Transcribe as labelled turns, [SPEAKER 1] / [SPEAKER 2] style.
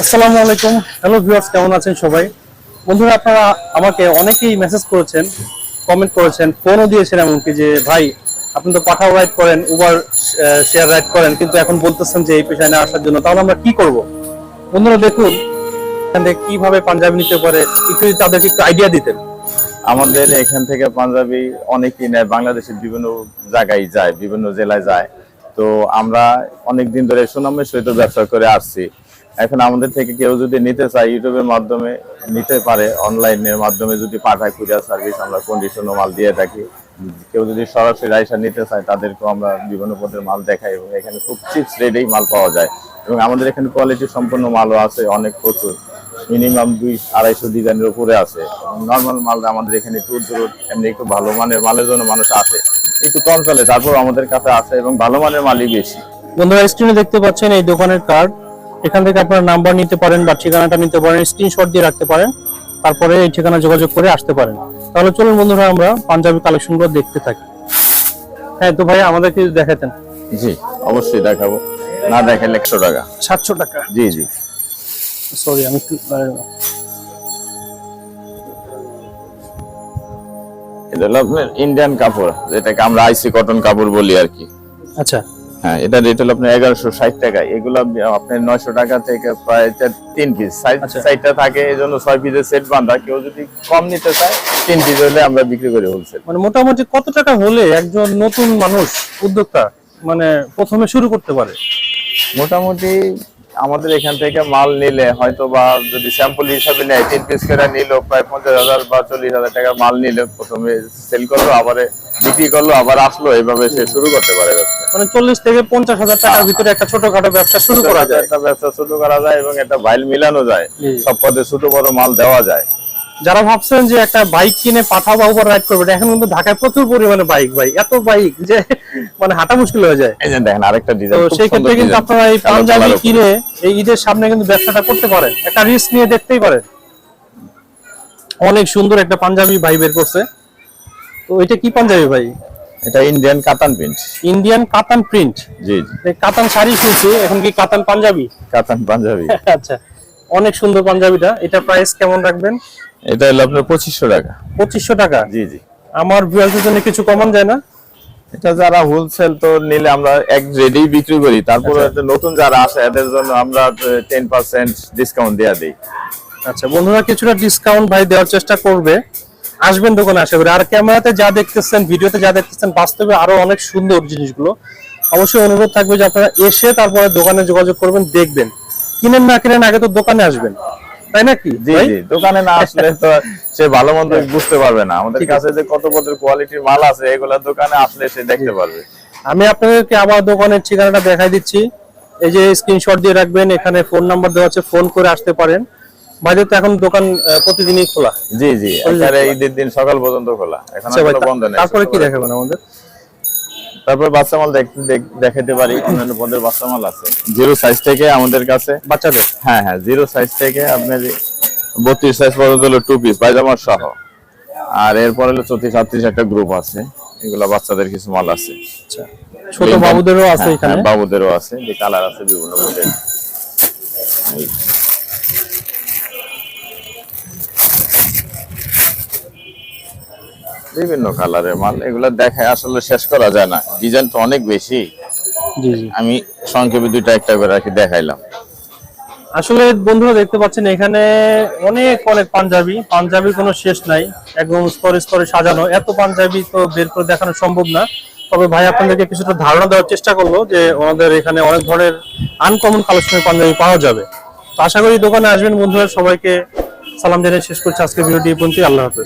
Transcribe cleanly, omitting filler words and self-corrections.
[SPEAKER 1] আসসালামু আলাইকুম। Hello viewers, কেমন আছেন সবাই? বন্ধুরা, আপনারা আমাকে অনেকেই মেসেজ করেছেন, কমেন্ট করেছেন, ফোনও দিয়েছেন এমনকি যে ভাই আপনি তো পাঠাও রাইড করেন, উবার শেয়ার রাইড করেন, কিন্তু এখন বলতেছেন যে এই পেশায় না আসার জন্য। তাহলে আমরা কি করব? বন্ধুরা দেখুন এখানে কিভাবে পাঞ্জাবি নিতে পারে, একটু যদি তাদেরকে একটু আইডিয়া দিতেন।
[SPEAKER 2] আমাদের এখান থেকে পাঞ্জাবি অনেকেই নেয়, বাংলাদেশের বিভিন্ন জায়গায় যায়, বিভিন্ন জেলায় যায়। তো আমরা অনেক দিন ধরে সুনামের সহিত ব্যবসা করে আসছি। এখন আমাদের থেকে কেউ যদি নিতে চায়, ইউটিউবের মাধ্যমে নিতে পারে, অনলাইনের মাধ্যমে যদি পাঠায় কুরিয়ার সার্ভিস, আমরা কন্ডিশনও মাল দিয়ে থাকি। কেউ যদি সরাসরি আইসা নিতে চায়, তাদেরকেও আমরা বিভিন্ন পদের মাল দেখাই এবং এখানে খুব চিপস রেটেই মাল পাওয়া যায়। এবং আমাদের এখানে কোয়ালিটি সম্পন্ন মালও আছে অনেক প্রচুর, মিনিমাম 200-250 ডিজাইনের উপরে আছে। নর্মাল মাল আমাদের এখানে একটু দূর, এমনি একটু ভালো মানের মালের জন্য মানুষ আসে, একটু কম চলে, তারপর আমাদের কাছে আছে এবং ভালো মানের মালই বেশি।
[SPEAKER 1] বন্ধুরা স্ক্রিনে দেখতে পাচ্ছেন এই দোকানের কার্ড, এখান থেকে আপনারা নাম্বার নিতে পারেন বা ঠিকানাটা নিতে পারেন, স্ক্রিনশট দিয়ে রাখতে পারেন, তারপরে এই ঠিকানা যোগাযোগ করে আসতে পারেন। তাহলে চলুন বন্ধুরা আমরা পাঞ্জাবি কালেকশনগুলো দেখতে থাকি। হ্যাঁ তো ভাই আমাদেরকে দেখাতেন।
[SPEAKER 2] জি অবশ্যই দেখাবো, না দেখালে 100 টাকা।
[SPEAKER 1] 700 টাকা?
[SPEAKER 2] জি জি।
[SPEAKER 1] সরি আমি একটু
[SPEAKER 2] এটা হলো আপনার ইন্ডিয়ান কাপড়, যেটাকে আমরা আইসি কটন কাপড় বলি আর কি।
[SPEAKER 1] আচ্ছা
[SPEAKER 2] হ্যাঁ, এটা রেট হলো আপনার 1160 টাকা। এগুলো আপনার 900 টাকা থেকে প্রায় 3 পিস সাইডটা থাকে, এই জন্য 6 পিসের সেট বাঁধা। কেউ যদি কম নিতে চায় 3 পিস হলে আমরা বিক্রি করে হোলসেল।
[SPEAKER 1] মানে মোটামুটি কত টাকা হলে একজন নতুন মানুষ উদ্যোক্তা মানে প্রথমে শুরু করতে পারে?
[SPEAKER 2] মোটামুটি আমাদের এখান থেকে মাল নিলে হয়তো বা যদি স্যাম্পল হিসাবে নেয়, 3 পিস করে নিল প্রায় 50,000 বা 40,000 টাকা মাল নিলে, প্রথমে সেল করলো, আবার বিক্রি করলো, আবার আসলো, এইভাবে সে শুরু করতে পারে ব্যবসা।
[SPEAKER 1] মানে 40 থেকে 50,000 টাকার ভিতরে একটা ছোটখাটো ব্যবসা শুরু করা যায়।
[SPEAKER 2] একটা ব্যবসা শুরু করা যায় এবং একটা ভাইল মিলানো যায়, সব পদে ছোট বড় মাল দেওয়া যায়।
[SPEAKER 1] যারা ভাবছেন যে একটা বাইক কিনে পাঠাবো উবার রাইড করবে, এখন কিন্তু ঢাকায় প্রচুর পরিমাণে বাইক, ভাই এত বাইক যে মানে হাঁটা মুশকিল হয়ে যায়।
[SPEAKER 2] এই যে দেখেন আরেকটা ডিজাইন,
[SPEAKER 1] তো সেই ক্ষেত্রে কিন্তু আপনারা এই পাঞ্জাবি কিনে এই ঈদের সামনে কিন্তু ব্যবসাটা করতে পারেন, একটা রিস্ক নিয়ে দেখতেই পারেন। অনেক সুন্দর একটা পাঞ্জাবি ভাই বের করছে। তো এটা কি পাঞ্জাবি ভাই?
[SPEAKER 2] এটা ইন্ডিয়ান কাতান প্রিন্ট।
[SPEAKER 1] ইন্ডিয়ান কাতান প্রিন্ট?
[SPEAKER 2] জি জি।
[SPEAKER 1] কাতান শাড়ি শুনছি, এখন কি কাতান পাঞ্জাবি?
[SPEAKER 2] কাতান পাঞ্জাবি।
[SPEAKER 1] আচ্ছা, অনেক সুন্দর পাঞ্জাবিটা। এটা প্রাইস কেমন রাখবেন?
[SPEAKER 2] এটা হলো আপনার 2500 টাকা।
[SPEAKER 1] 2500 টাকা?
[SPEAKER 2] জি জি।
[SPEAKER 1] আমার ভিউয়ারদের জন্য কিছু কমান যায় না?
[SPEAKER 2] এটা যারা হোলসেল তো নিলে আমরা এক রেডি বিক্রি করি, তারপরে নতুন যারা আসে এদের জন্য আমরা 10% ডিসকাউন্ট দেয়া দেই।
[SPEAKER 1] আচ্ছা বন্ধুরা, কিছুটা ডিসকাউন্ট ভাই দেওয়ার চেষ্টা করবে, আসবেন দোকানে আশা করি। আর ক্যামেরাতে যা দেখতেছেন, ভিডিওতে যা দেখতেছেন, বাস্তবে আরো অনেক সুন্দর জিনিসগুলো। অবশ্যই অনুরোধ থাকবে যে আপনারা এসে তারপরে দোকানে যোগাযোগ করবেন, দেখবেন, কিনেন না কিনেন আগে তো দোকানে আসবেন, তাই নাকি?
[SPEAKER 2] জি জি, দোকানে না আসলে তো সে ভালো মন্দ বুঝতে পারবে না। আমাদের কাছে যে কত পদের কোয়ালিটির মাল আছে, এগুলা দোকানে আসলে সে দেখতে পারবে।
[SPEAKER 1] আমি আপনাদেরকে আবার দোকানের ঠিকানাটা দেখাই দিচ্ছি, এই যে স্ক্রিনশট দিয়ে রাখবেন, এখানে ফোন নাম্বার দেওয়া আছে, ফোন করে আসতে পারেন। ভাইদের তো এখন দোকান প্রতিদিনই খোলা?
[SPEAKER 2] জি জি, একেবারে ঈদের দিন সকাল পর্যন্ত খোলা, এখন কোনো বন্ধ নেই।
[SPEAKER 1] তারপরে কি দেখাবেন আমাদের?
[SPEAKER 2] তারপর বাচ্চা মাল দেখাতে পারি, অন্যান্য পদের বাচ্চা মাল আছে। 0 সাইজ থেকে আমাদের কাছে
[SPEAKER 1] বাচ্চাদের?
[SPEAKER 2] হ্যাঁ হ্যাঁ, 0 সাইজ থেকে আপনার 32 সাইজ পর্যন্ত হলো 2 পিস পায়জামা সহ। আর এরপর হলো 34-38 একটা গ্রুপ আছে, এগুলা বাচ্চাদের কিছু মাল আছে।
[SPEAKER 1] আচ্ছা, ছোট বাবুদেরও আছে এখানে?
[SPEAKER 2] বাবুদেরও আছে, যে কালার আছে বিভিন্ন মডেল। বিভিন্ন কালারের মাল, এগুলা দেখায় আসলে শেষ করা যায় না, ডিজাইন তো অনেক বেশি।
[SPEAKER 1] জি জি,
[SPEAKER 2] আমি সংক্ষেপে দুইটা একটা করে রাখি দেখাইলাম।
[SPEAKER 1] আসলে বন্ধুরা দেখতে পাচ্ছেন এখানে অনেক অনেক পাঞ্জাবি কোনো শেষ নাই, একদম স্তরে স্তরে সাজানো। এত পাঞ্জাবি তো বের করে দেখানো সম্ভব না, তবে ভাই আপনাদেরকে কিছুটা ধারণা দেওয়ার চেষ্টা করলো যে আমাদের এখানে অনেক ধরনের আনকমন কালেকশনের পাঞ্জাবি পাওয়া যাবে। তো আশা করি দোকানে আসবেন বন্ধুরা। সবাইকে সালাম জানিয়ে শেষ করছি আজকের ভিডিওটি এই পর্যন্তই। আল্লাহ হাফেজ।